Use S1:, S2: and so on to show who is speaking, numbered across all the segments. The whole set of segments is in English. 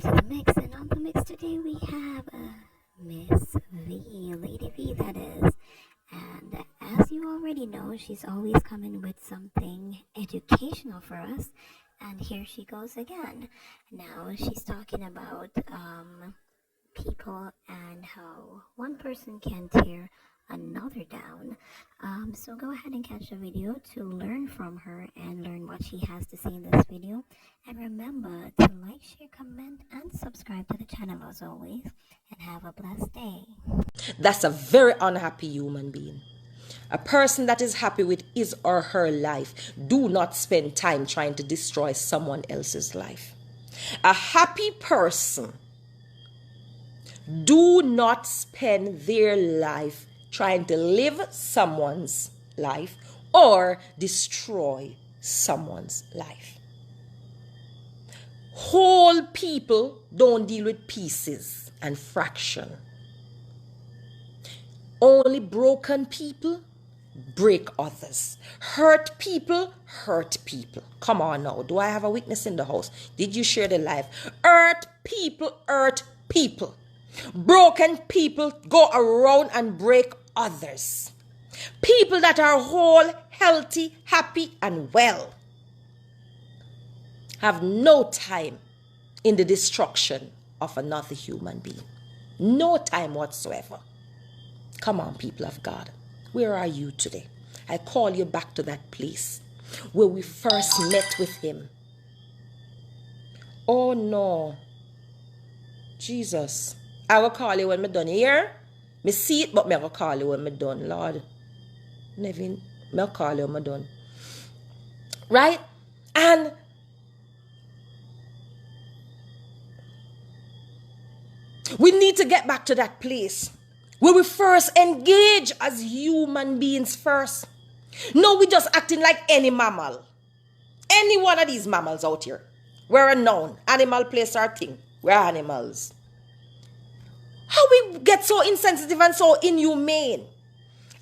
S1: welcome to the mix. And on the mix today we have Miss V, Lady V that is. And as you already know, she's always coming with something educational for us. And here she goes again. Now she's talking about people and how one person can tear another down. So go ahead and catch the video to learn from her and learn what she has to say in this video. And remember to like, share, comment, and subscribe to the channel as always. And have a blessed day.
S2: That's a very unhappy human being. A person that is happy with his or her life. Do not spend time trying to destroy someone else's life. A happy person do not spend their life trying to live someone's life or destroy someone's life. Whole people don't deal with pieces and fraction. Only broken people break others. Hurt people hurt people. Come on now. Do I have a witness in the house? Did you share the life? Hurt people hurt people. Broken people go around and break others. People that are whole, healthy, happy, and well have no time in the destruction of another human being. No time whatsoever. Come on, people of God. Where are you today? I call you back to that place where we first met with him. Oh no. Jesus. I will call you when I'm done here. Me see it, but I will call you when I'm done, Lord. Nevin, I will call you when I'm done. Right? And we need to get back to that place where we first engage as human beings first. No, we just acting like any mammal. Any one of these mammals out here. We're a noun. Animal, place, or thing. We're animals. How we get so insensitive and so inhumane?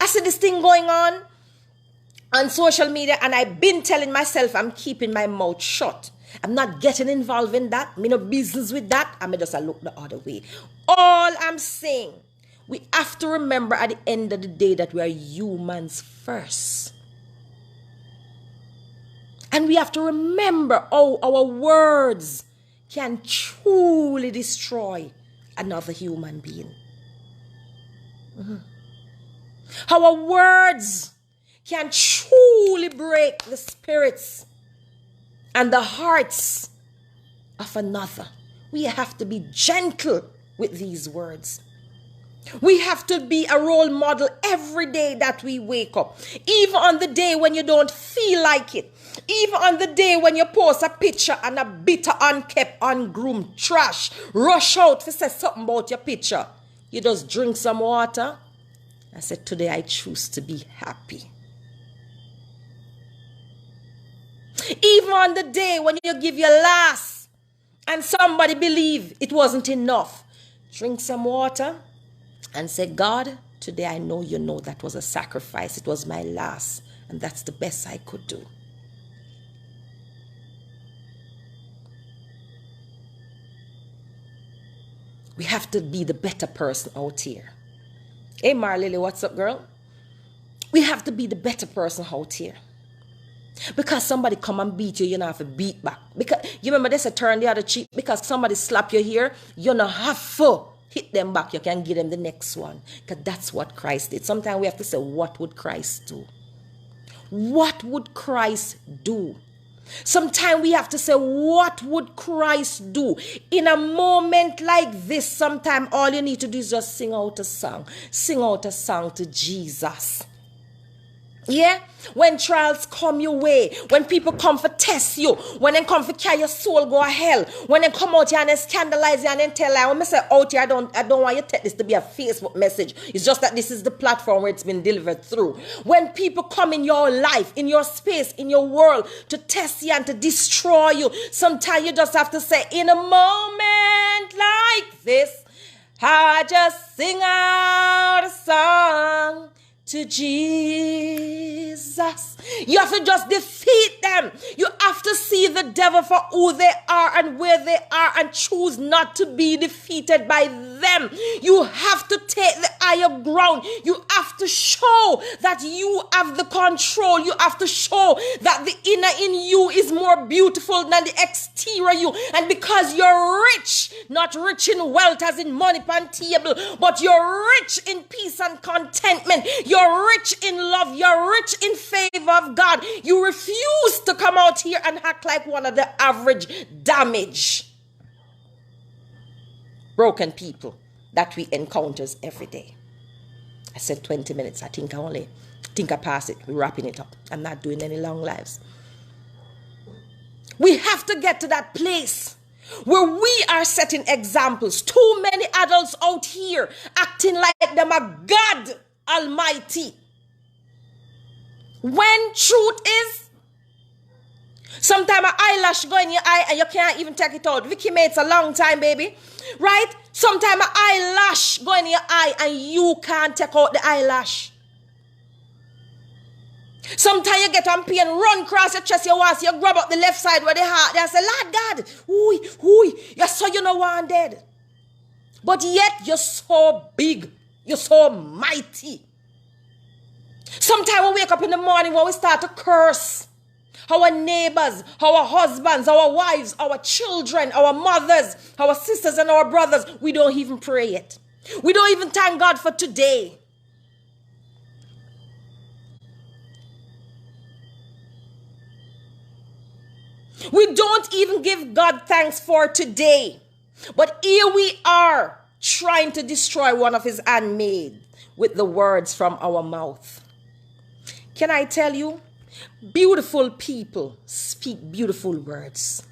S2: I see this thing going on social media, and I've been telling myself I'm keeping my mouth shut. I'm not getting involved in that. Me no business with that. I may just look the other way. All I'm saying, we have to remember at the end of the day that we are humans first. And we have to remember how our words can truly destroy another human being. How our words can truly break the spirits and the hearts of another. We have to be gentle with these words. We have to be a role model every day that we wake up. Even on the day when you don't feel like it. Even on the day when you post a picture and a bitter, unkept, ungroomed trash rush out to say something about your picture. You just drink some water. I said, today I choose to be happy. Even on the day when you give your last and somebody believe it wasn't enough. Drink some water and say, God, today I know you know that was a sacrifice. It was my last. And that's the best I could do. We have to be the better person out here. Hey, Marlily, what's up, girl? We have to be the better person out here. Because somebody come and beat you, you don't have to beat back. Because you remember there's a turn the other cheek. Because somebody slap you here, you don't have to hit them back. You can give them the next one. Because that's what Christ did. Sometimes we have to say, what would Christ do? What would Christ do? Sometimes we have to say, what would Christ do? In a moment like this, sometimes all you need to do is just sing out a song. Sing out a song to Jesus. Yeah? When trials come your way, when people come for test you, when they come for carry your soul go to hell, when they come out here and they scandalize you and then tell you, when I say out here, I don't want you to take this to be a Facebook message. It's just that this is the platform where it's been delivered through. When people come in your life, in your space, in your world to test you and to destroy you, sometimes you just have to say, in a moment like this, I just sing out a song to Jesus. You have to just defeat them. You have to see the devil for who they are and where they are and choose not to be defeated by them. You have to take the higher ground. You have to show that you have the control. You have to show that the inner in you is more beautiful than the exterior you. And because you're rich, not rich in wealth as in money pan table, but you're rich in peace and contentment. You're rich in love. You're rich in favor of God. You refuse to come out here and act like one of the average, damaged, broken people that we encounters every day. I said 20 minutes. I think I passed it. We're wrapping it up. I'm not doing any long lives. We have to get to that place where we are setting examples. Too many adults out here acting like them are God Almighty. When truth is, sometimes an eyelash go in your eye and you can't even take it out. Vicky mates a long time, baby. Right? Sometimes an eyelash go in your eye and you can't take out the eyelash. Sometimes you get on pain, run across your chest, you grab up the left side where the heart. They say, Lord God, you're so you know one dead. But yet you're so big. You're so mighty. Sometimes we wake up in the morning when we start to curse our neighbors, our husbands, our wives, our children, our mothers, our sisters and our brothers. We don't even pray it. We don't even thank God for today. We don't even give God thanks for today. But here we are trying to destroy one of his handmaid with the words from our mouth. Can I tell you? Beautiful people speak beautiful words.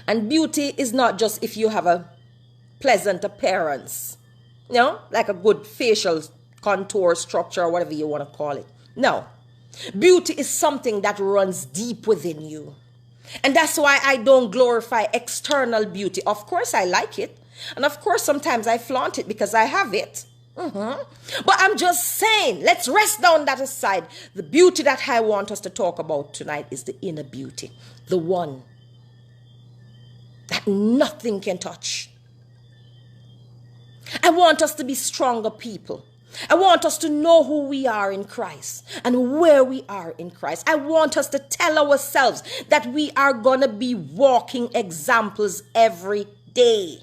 S2: And beauty is not just if you have a pleasant appearance. You know, like a good facial contour structure or whatever you want to call it. No. Beauty is something that runs deep within you. And that's why I don't glorify external beauty. Of course, I like it. And of course, sometimes I flaunt it because I have it. But I'm just saying, let's rest down that aside. The beauty that I want us to talk about tonight is the inner beauty. The one that nothing can touch. I want us to be stronger people. I want us to know who we are in Christ and where we are in Christ. I want us to tell ourselves that we are going to be walking examples every day.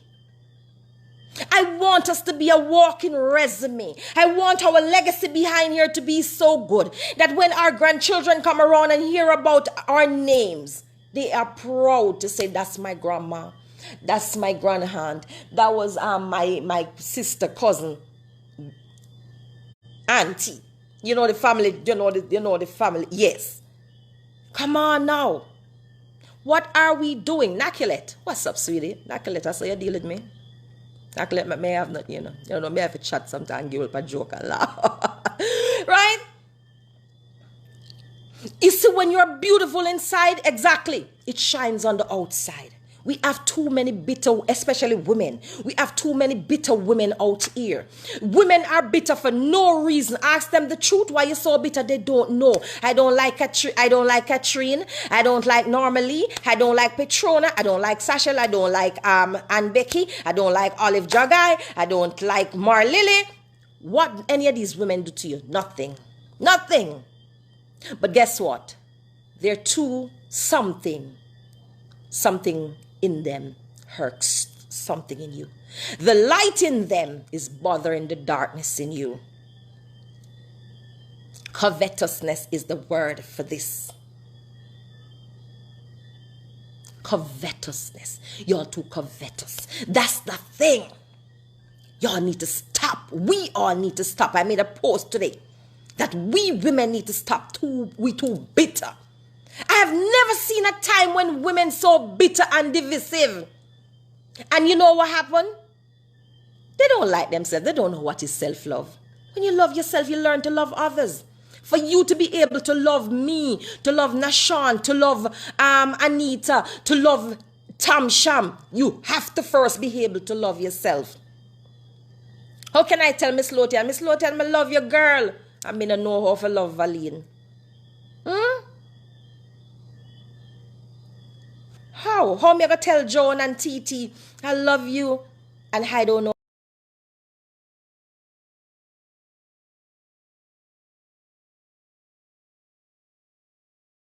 S2: I want us to be a walking resume. I want our legacy behind here to be so good that when our grandchildren come around and hear about our names, they are proud to say, that's my grandma. That's my grandaunt. That was my sister, cousin, auntie. You know the family. You know the family. Yes. Come on now. What are we doing? Nakulet. What's up, sweetie? Nakulet, I saw you deal with me. Nakulet may have not, may have a chat sometime, give up a joke and laugh. Right? You see, when you're beautiful inside, exactly, it shines on the outside. We have too many bitter, especially women. We have too many bitter women out here. Women are bitter for no reason. Ask them the truth. Why you're so bitter? They don't know. I don't like Katrine. I don't like Normally. I don't like Petrona. I don't like Sasha. I don't like Ann Becky. I don't like Olive Jagai. I don't like Mar Lily. What any of these women do to you? Nothing. Nothing. But guess what? They're too something in them hurts something in you. The light in them is bothering the darkness in you. Covetousness is the word for this. Covetousness. You're too covetous. That's the thing. Y'all need to stop. We all need to stop. I made a post today that we women need to stop. We too bitter. I have never seen a time when women so bitter and divisive. And you know what happened? They don't like themselves. They don't know what is self-love. When you love yourself, you learn to love others. For you to be able to love me, to love Nashawn, to love Anita, to love Tam Sham, you have to first be able to love yourself. How can I tell Miss Lothian? Miss Lothian, I love you, girl. I mean, I know how to love Valine. How? How me gonna tell Joan and TT I love you and I don't know